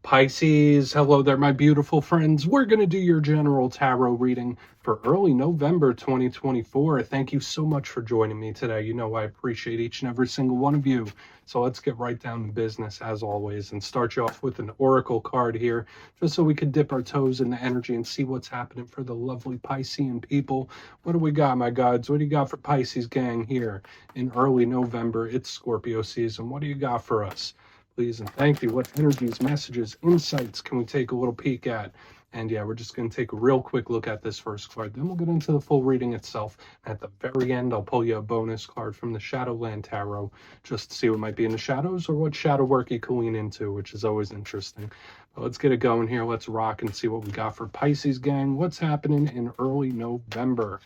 Pisces, hello there, my beautiful friends. We're going to do your general tarot reading for early November 2024. Thank you so much for joining me today. You know I appreciate each and every single one of you. So let's get right down to business as always and start you off with an oracle card here, just so we could dip our toes in the energy and see what's happening for the lovely Piscean people. What do we got, my gods? What do you got for Pisces gang here in early November? It's Scorpio season. What do you got for us? Please and thank you. What energies, messages, insights can we take a little peek at? And yeah, we're just going to take a real quick look at this first card. Then we'll get into the full reading itself. At the very end, I'll pull you a bonus card from the Shadowland Tarot, just to see what might be in the shadows or what shadow work you can lean into, which is always interesting. But let's get it going here. Let's rock and see what we got for Pisces gang. What's happening in early November?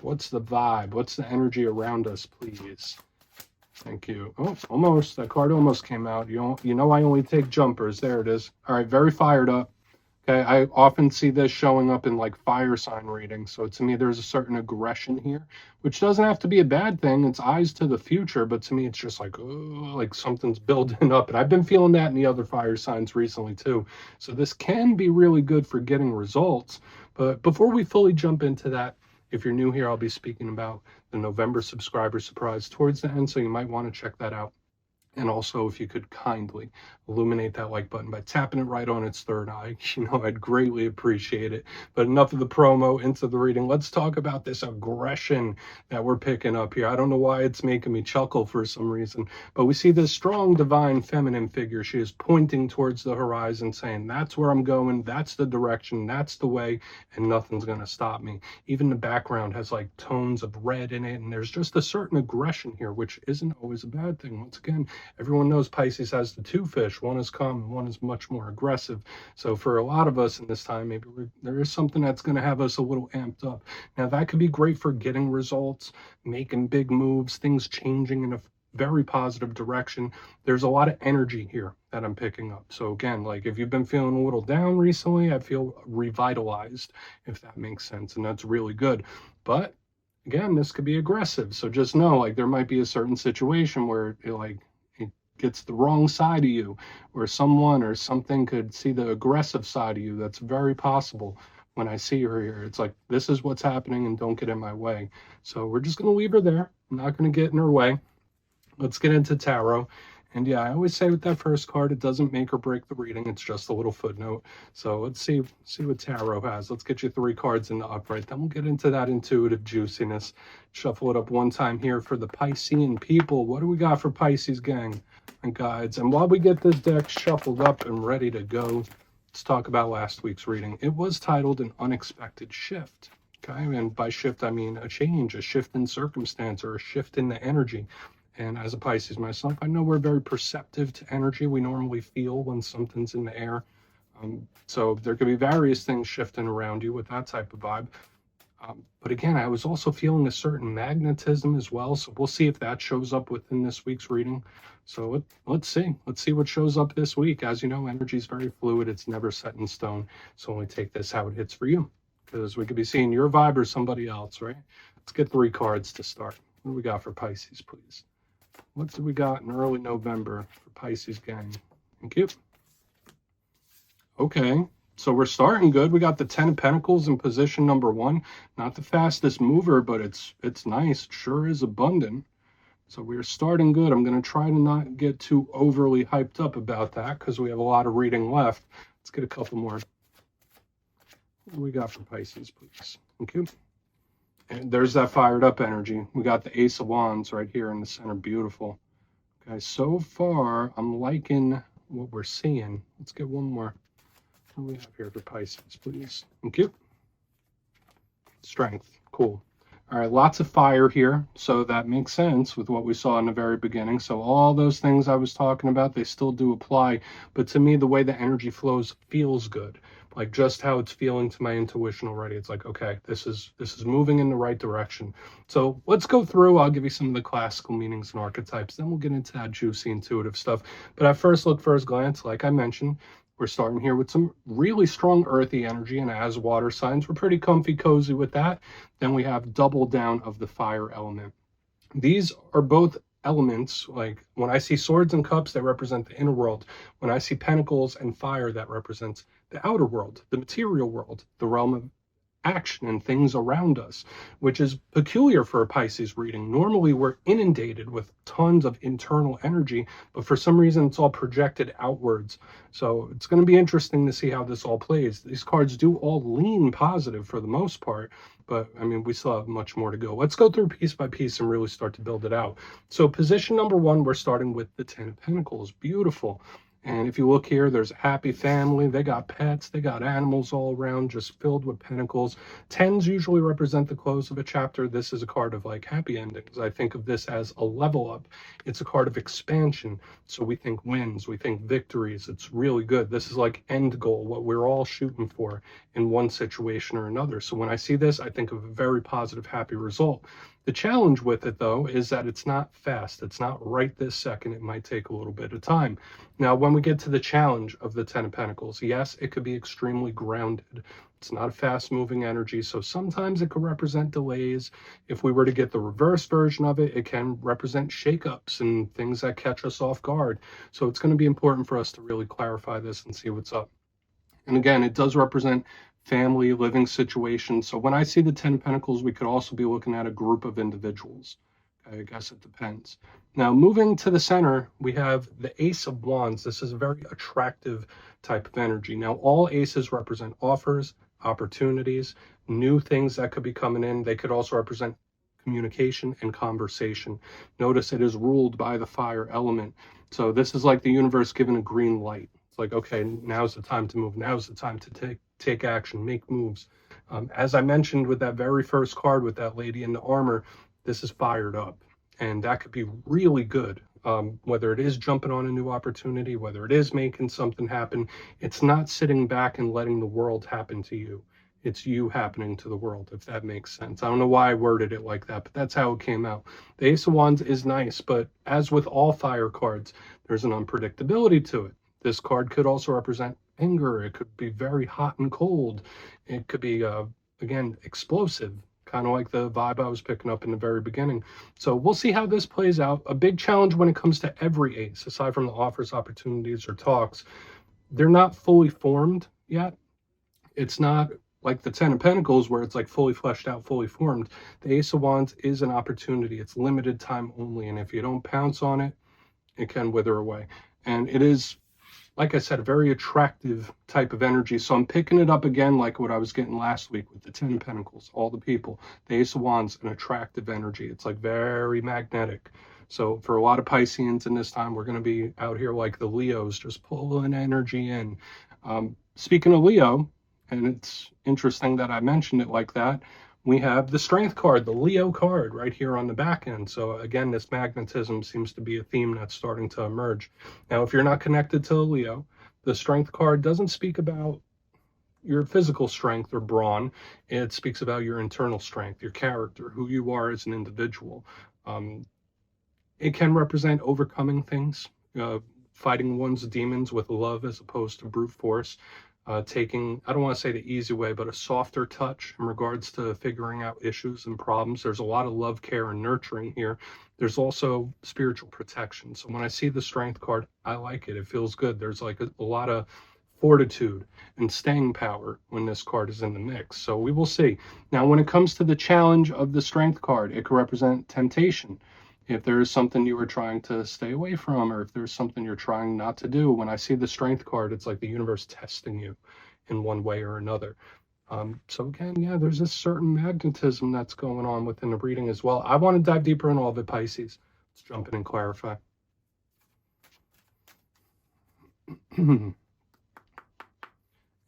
What's the vibe? What's the energy around us, please? Thank you. Oh, almost. That card almost came out. You know I only take jumpers. There it is. All right, very fired up. Okay, I often see this showing up in like fire sign readings. So to me, there's a certain aggression here, which doesn't have to be a bad thing. It's eyes to the future, but to me, it's just like, oh, like something's building up. And I've been feeling that in the other fire signs recently too. So this can be really good for getting results. But before we fully jump into that, if you're new here, I'll be speaking about the November subscriber surprise towards the end, so you might want to check that out. And also, if you could kindly illuminate that like button by tapping it right on its third eye, I'd greatly appreciate it. But enough of the promo, into the reading. Let's talk about this aggression that we're picking up here. I don't know why it's making me chuckle for some reason, but we see this strong, divine, feminine figure. She is pointing towards the horizon, saying, that's where I'm going, that's the direction, that's the way, and nothing's going to stop me. Even the background has like tones of red in it, and there's just a certain aggression here, which isn't always a bad thing. Once again, everyone knows Pisces has the two fish. One is calm and one is much more aggressive. So for a lot of us in this time, maybe there is something that's going to have us a little amped up. Now, that could be great for getting results, making big moves, things changing in a very positive direction. There's a lot of energy here that I'm picking up. So again, like if you've been feeling a little down recently, I feel revitalized, if that makes sense. And that's really good. But again, this could be aggressive. So just know, like, there might be a certain situation where it gets the wrong side of you, where someone or something could see the aggressive side of you. That's very possible. When I see her here, it's like, this is what's happening and don't get in my way. So we're just going to leave her there. I'm not going to get in her way. Let's get into tarot. And yeah, I always say with that first card, it doesn't make or break the reading. It's just a little footnote. So let's see what tarot has. Let's get you 3 cards in the upright. Then we'll get into that intuitive juiciness. Shuffle it up one time here for the Piscean people. What do we got for Pisces gang and guides? And while we get this deck shuffled up and ready to go, let's talk about last week's reading. It was titled An Unexpected Shift. Okay, and by shift, I mean a change, a shift in circumstance, or a shift in the energy. And as a Pisces myself, I know we're very perceptive to energy. We normally feel when something's in the air. So there could be various things shifting around you with that type of vibe. But again, I was also feeling a certain magnetism as well. So we'll see if that shows up within this week's reading. So let's see. Let's see what shows up this week. As you know, energy is very fluid. It's never set in stone. So only take this how it hits for you, because we could be seeing your vibe or somebody else, right? Let's get 3 cards to start. What do we got for Pisces, please? What do we got in early November for Pisces gang? Thank you. Okay, so we're starting good. We got the 10 of Pentacles in position number 1. Not the fastest mover, but it's nice. It sure is abundant. So we're starting good. I'm going to try to not get too overly hyped up about that, because we have a lot of reading left. Let's get a couple more. What do we got for Pisces, please? Thank you. And there's that fired up energy. We got the Ace of Wands right here in the center. Beautiful. Okay, so far, I'm liking what we're seeing. Let's get one more. What do we have here for Pisces, please? Thank you. Strength. Cool. All right, lots of fire here. So that makes sense with what we saw in the very beginning. So all those things I was talking about, they still do apply. But to me, the way the energy flows feels good. Like just how it's feeling to my intuition already. It's like, okay, this is moving in the right direction. So let's go through. I'll give you some of the classical meanings and archetypes. Then we'll get into that juicy intuitive stuff. But at first glance, like I mentioned, we're starting here with some really strong earthy energy, and as water signs, we're pretty comfy, cozy with that. Then we have double down of the fire element. These are both elements, like when I see swords and cups, they represent the inner world. When I see pentacles and fire, that represents the outer world, the material world, the realm of action and things around us, which is peculiar for a Pisces reading. Normally we're inundated with tons of internal energy, but for some reason it's all projected outwards. So it's going to be interesting to see how this all plays. These cards do all lean positive for the most part, but I mean, we still have much more to go. Let's go through piece by piece and really start to build it out. So position number one, we're starting with the 10 of Pentacles. Beautiful. And if you look here, there's a happy family. They got pets. They got animals all around, just filled with pentacles. Tens usually represent the close of a chapter. This is a card of like happy endings. I think of this as a level up. It's a card of expansion. So we think wins. We think victories. It's really good. This is like end goal, what we're all shooting for in one situation or another. So when I see this, I think of a very positive, happy result. The challenge with it, though, is that it's not fast. It's not right this second. It might take a little bit of time. Now, when we get to the challenge of the 10 of Pentacles, yes, it could be extremely grounded. It's not a fast-moving energy, so sometimes it could represent delays. If we were to get the reverse version of it, it can represent shakeups and things that catch us off guard. So it's going to be important for us to really clarify this and see what's up. And again, it does represent family, living situations. So when I see the 10 of Pentacles, we could also be looking at a group of individuals. I guess it depends. Now, moving to the center, we have the Ace of Wands. This is a very attractive type of energy. Now, all aces represent offers, opportunities, new things that could be coming in. They could also represent communication and conversation. Notice it is ruled by the fire element. So this is like the universe giving a green light. It's like, okay, now's the time to move. Now's the time to take action, make moves. As I mentioned with that very first card with that lady in the armor, this is fired up, and that could be really good. Whether it is jumping on a new opportunity, whether it is making something happen, it's not sitting back and letting the world happen to you. It's you happening to the world, if that makes sense. I don't know why I worded it like that, but that's how it came out. The Ace of Wands is nice, but as with all fire cards, there's an unpredictability to it. This card could also represent anger. It could be very hot and cold. It could be, again, explosive, kind of like the vibe I was picking up in the very beginning. So we'll see how this plays out. A big challenge when it comes to every ace, aside from the offers, opportunities, or talks, they're not fully formed yet. It's not like the 10 of Pentacles where it's like fully fleshed out, fully formed. The Ace of Wands is an opportunity. It's limited time only. And if you don't pounce on it, it can wither away. And it is, like I said, a very attractive type of energy. So I'm picking it up again like what I was getting last week with the 10 of Pentacles, all the people. The Ace of Wands, an attractive energy. It's like very magnetic. So for a lot of Pisceans in this time, we're going to be out here like the Leos, just pulling energy in. Speaking of Leo, and it's interesting that I mentioned it like that, we have the Strength card, the Leo card, right here on the back end. So again, this magnetism seems to be a theme that's starting to emerge. Now, if you're not connected to the Leo, the Strength card doesn't speak about your physical strength or brawn. It speaks about your internal strength, your character, who you are as an individual. It can represent overcoming things, fighting one's demons with love as opposed to brute force. Taking, I don't want to say the easy way, but a softer touch in regards to figuring out issues and problems. There's a lot of love, care, and nurturing here. There's also spiritual protection. So when I see the Strength card, I like it. It feels good. There's like a lot of fortitude and staying power when this card is in the mix. So we will see. Now, when it comes to the challenge of the Strength card, it could represent temptation. If there is something you are trying to stay away from, or if there's something you're trying not to do, when I see the Strength card, it's like the universe testing you in one way or another. So again, yeah, there's a certain magnetism that's going on within the reading as well. I want to dive deeper in all of it, Pisces. Let's jump in and clarify. And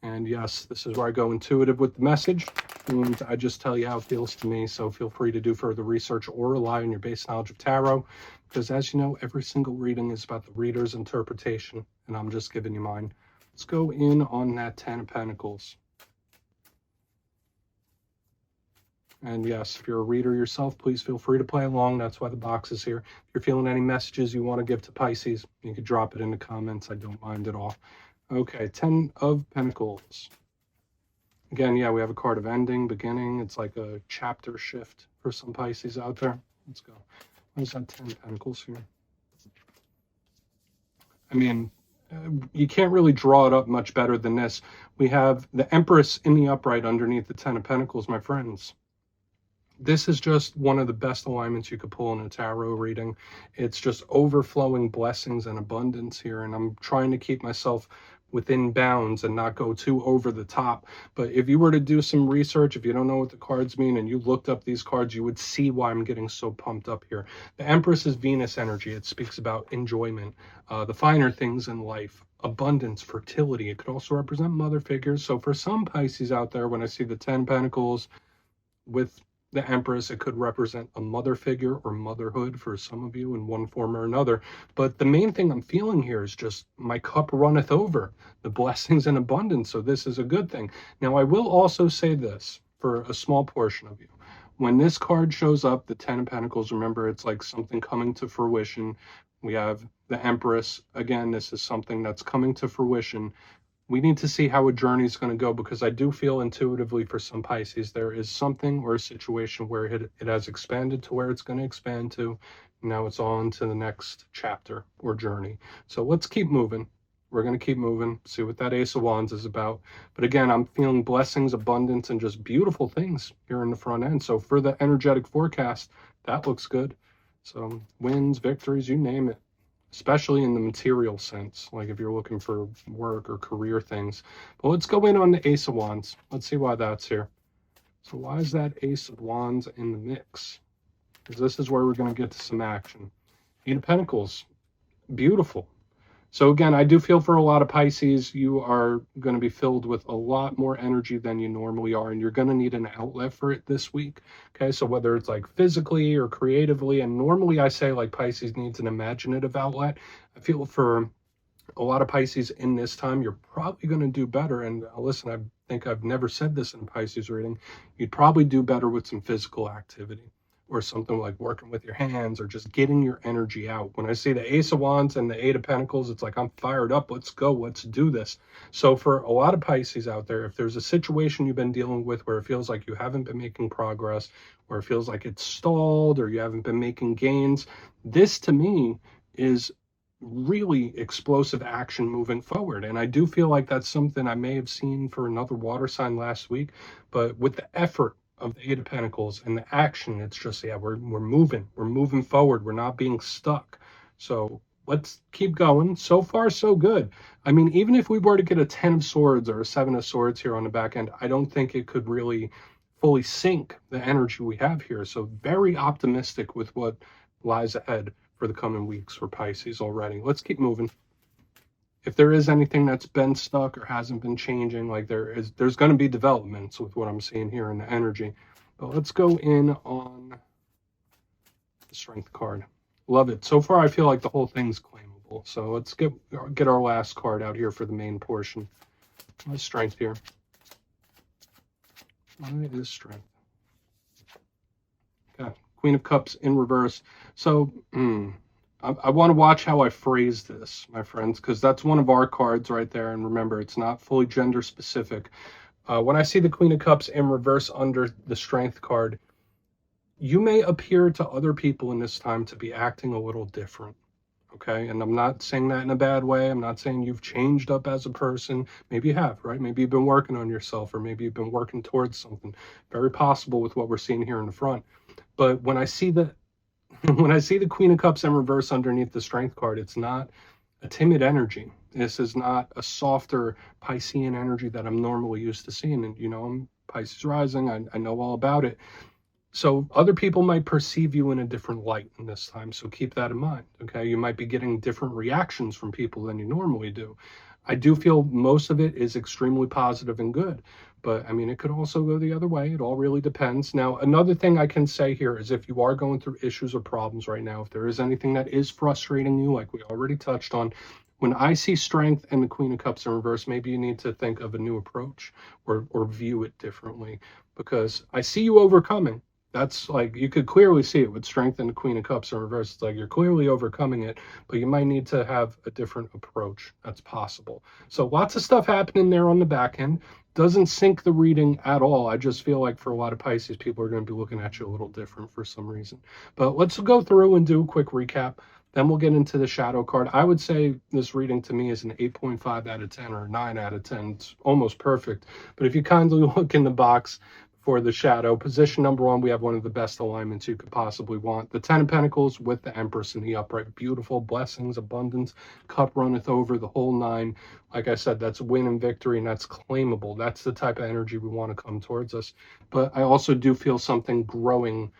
yes, this is where I go intuitive with the message. And I just tell you how it feels to me. So feel free to do further research or rely on your base knowledge of tarot. Because as you know, every single reading is about the reader's interpretation. And I'm just giving you mine. Let's go in on that 10 of Pentacles. And yes, if you're a reader yourself, please feel free to play along. That's why the box is here. If you're feeling any messages you want to give to Pisces, you can drop it in the comments. I don't mind at all. Okay, 10 of Pentacles. Again, yeah, we have a card of ending, beginning. It's like a chapter shift for some Pisces out there. Let's go. Where's that 10 Pentacles here? I mean, you can't really draw it up much better than this. We have the Empress in the upright underneath the 10 of Pentacles, my friends. This is just one of the best alignments you could pull in a tarot reading. It's just overflowing blessings and abundance here, and I'm trying to keep myself within bounds and not go too over the top. But if you were to do some research, if you don't know what the cards mean and you looked up these cards, you would see why I'm getting so pumped up here. The Empress is Venus energy. It speaks about enjoyment, the finer things in life, abundance, fertility. It could also represent mother figures. So for some Pisces out there, when I see the 10 Pentacles with the Empress, it could represent a mother figure or motherhood for some of you in one form or another. But the main thing I'm feeling here is just my cup runneth over, the blessings and abundance. So this is a good thing. Now, I will also say this for a small portion of you. When this card shows up, the 10 of Pentacles, remember, it's like something coming to fruition. We have the Empress. Again, this is something that's coming to fruition. We need to see how a journey is going to go, because I do feel intuitively for some Pisces there is something or a situation where it has expanded to where it's going to expand to. Now it's on to the next chapter or journey. So let's keep moving. We're going to keep moving, see what that Ace of Wands is about. But again, I'm feeling blessings, abundance, and just beautiful things here in the front end. So for the energetic forecast, that looks good. So wins, victories, you name it. Especially in the material sense, like if you're looking for work or career things. But let's go in on the Ace of Wands. Let's see why that's here. So why is that Ace of Wands in the mix? Because this is where we're going to get to some action. Eight of Pentacles, beautiful. So again, I do feel for a lot of Pisces, you are going to be filled with a lot more energy than you normally are, and you're going to need an outlet for it this week. Okay, so whether it's like physically or creatively, and normally I say like Pisces needs an imaginative outlet. I feel for a lot of Pisces in this time, you're probably going to do better. And listen, I think I've never said this in Pisces reading. You'd probably do better with some physical activity, or something like working with your hands, or just getting your energy out. When I see the Ace of Wands and the Eight of Pentacles, it's like, I'm fired up. Let's go. Let's do this. So for a lot of Pisces out there, if there's a situation you've been dealing with where it feels like you haven't been making progress, or it feels like it's stalled, or you haven't been making gains, this to me is really explosive action moving forward. And I do feel like that's something I may have seen for another water sign last week, but with the effort of the Eight of Pentacles and the action, it's just, yeah, we're moving forward. We're not being stuck. So let's keep going. So far, so good. I mean, even if we were to get a 10 of Swords or a 7 of Swords here on the back end, I don't think it could really fully sink the energy we have here. So very optimistic with what lies ahead for the coming weeks for Pisces already. Let's keep moving. If there is anything that's been stuck or hasn't been changing, like there's going to be developments with what I'm seeing here in the energy. But let's go in on the Strength card. Love it. So far, I feel like the whole thing's claimable. So let's get our last card out here for the main portion. What's Strength here? What is Strength? Okay. Queen of Cups in reverse. So, I want to watch how I phrase this, my friends, because that's one of our cards right there. And remember, it's not fully gender specific. When I see the Queen of Cups in reverse under the Strength card, you may appear to other people in this time to be acting a little different. Okay, and I'm not saying that in a bad way. I'm not saying you've changed up as a person. Maybe you have, right? Maybe you've been working on yourself, or maybe you've been working towards something. Very possible with what we're seeing here in the front. But when I see the Queen of Cups in reverse underneath the Strength card, it's not a timid energy. This is not a softer Piscean energy that I'm normally used to seeing. And, I'm Pisces rising. I know all about it. So other people might perceive you in a different light in this time. So keep that in mind, okay? You might be getting different reactions from people than you normally do. I do feel most of it is extremely positive and good. But, I mean, it could also go the other way. It all really depends. Now, another thing I can say here is if you are going through issues or problems right now, if there is anything that is frustrating you, like we already touched on, when I see Strength and the Queen of Cups in reverse, maybe you need to think of a new approach or view it differently, because I see you overcoming. That's like, you could clearly see it with Strength and the Queen of Cups in reverse. It's like you're clearly overcoming it, but you might need to have a different approach. That's possible. So lots of stuff happening there on the back end. Doesn't sink the reading at all. I just feel like for a lot of Pisces, people are going to be looking at you a little different for some reason. But let's go through and do a quick recap. Then we'll get into the shadow card. I would say this reading to me is an 8.5 out of 10 or 9 out of 10. It's almost perfect. But if you kindly look in the box for the shadow, position number 1, we have one of the best alignments you could possibly want. The 10 of Pentacles with the Empress in the upright. Beautiful, blessings, abundance, cup runneth over, the whole 9. Like I said, that's win and victory, and that's claimable. That's the type of energy we want to come towards us. But I also do feel something growing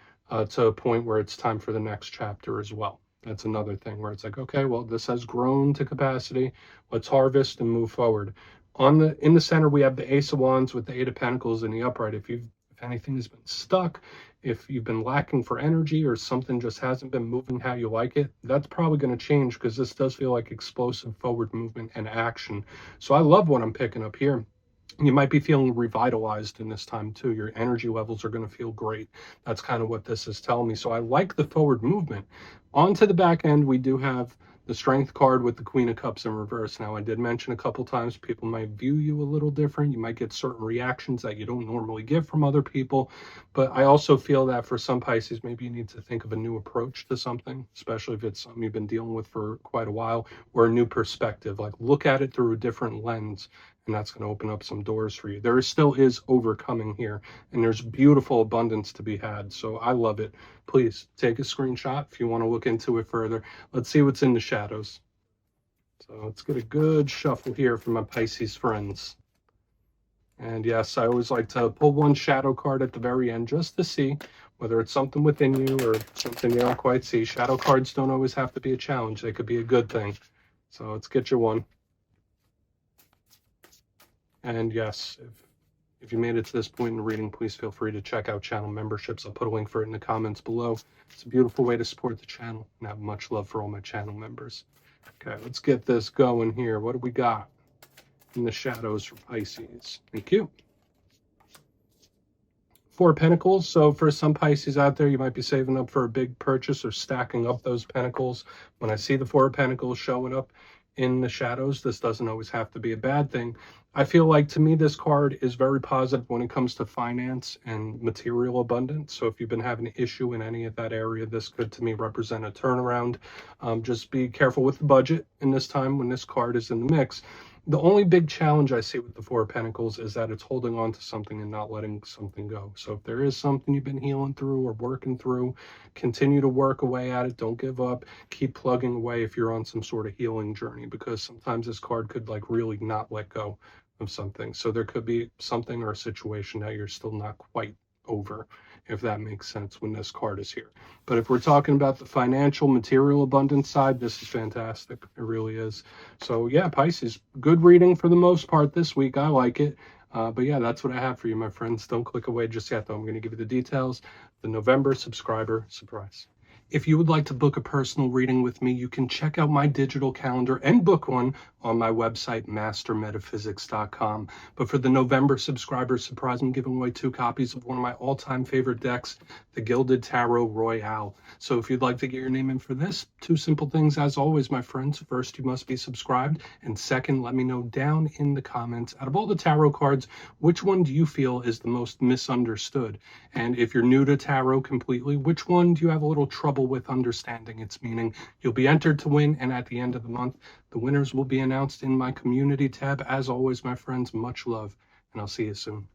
to a point where it's time for the next chapter as well. That's another thing where it's like, okay, well, this has grown to capacity. Let's harvest and move forward. In the center, we have the Ace of Wands with the 8 of Pentacles in the upright. If anything has been stuck, if you've been lacking for energy or something just hasn't been moving how you like it, that's probably going to change, because this does feel like explosive forward movement and action. So I love what I'm picking up here. You might be feeling revitalized in this time too. Your energy levels are going to feel great. That's kind of what this is telling me. So I like the forward movement. On to the back end, we do have the Strength card with the Queen of Cups in reverse. Now, I did mention a couple times people might view you a little different. You might get certain reactions that you don't normally get from other people. But I also feel that for some Pisces, maybe you need to think of a new approach to something, especially if it's something you've been dealing with for quite a while, or a new perspective. Like, look at it through a different lens, and that's going to open up some doors for you. There still is overcoming here, and there's beautiful abundance to be had. So I love it. Please take a screenshot if you want to look into it further. Let's see what's in the shadows. So let's get a good shuffle here for my Pisces friends. And yes, I always like to pull one shadow card at the very end just to see whether it's something within you or something you don't quite see. Shadow cards don't always have to be a challenge. They could be a good thing. So let's get you one. And yes, if you made it to this point in the reading, please feel free to check out channel memberships. I'll put a link for it in the comments below. It's a beautiful way to support the channel, and I have much love for all my channel members. Okay, let's get this going here. What do we got in the shadows for Pisces? Thank you. 4 Pentacles. So for some Pisces out there, you might be saving up for a big purchase or stacking up those Pentacles. When I see the 4 Pentacles showing up in the shadows, this doesn't always have to be a bad thing. I feel like, to me, this card is very positive when it comes to finance and material abundance. So if you've been having an issue in any of that area, this could, to me, represent a turnaround. Just be careful with the budget in this time when this card is in the mix. The only big challenge I see with the 4 Pentacles is that it's holding on to something and not letting something go. So if there is something you've been healing through or working through, continue to work away at it. Don't give up. Keep plugging away if you're on some sort of healing journey, because sometimes this card could like really not let go of something. So there could be something or a situation that you're still not quite over, if that makes sense, when this card is here. But if we're talking about the financial material abundance side, this is fantastic. It really is. So yeah, Pisces, good reading for the most part this week. I like it. But yeah, that's what I have for you, my friends. Don't click away just yet, though. I'm going to give you the details. The November subscriber surprise. If you would like to book a personal reading with me, you can check out my digital calendar and book one on my website, mastermetaphysics.com. But for the November subscriber surprise, I'm giving away 2 copies of one of my all-time favorite decks, the Gilded Tarot Royale. So if you'd like to get your name in for this, 2 simple things as always, my friends. First, you must be subscribed. And second, let me know down in the comments, out of all the tarot cards, which one do you feel is the most misunderstood? And if you're new to tarot completely, which one do you have a little trouble with understanding its meaning? You'll be entered to win, and at the end of the month, the winners will be announced in my community tab. As always, my friends, much love, and I'll see you soon.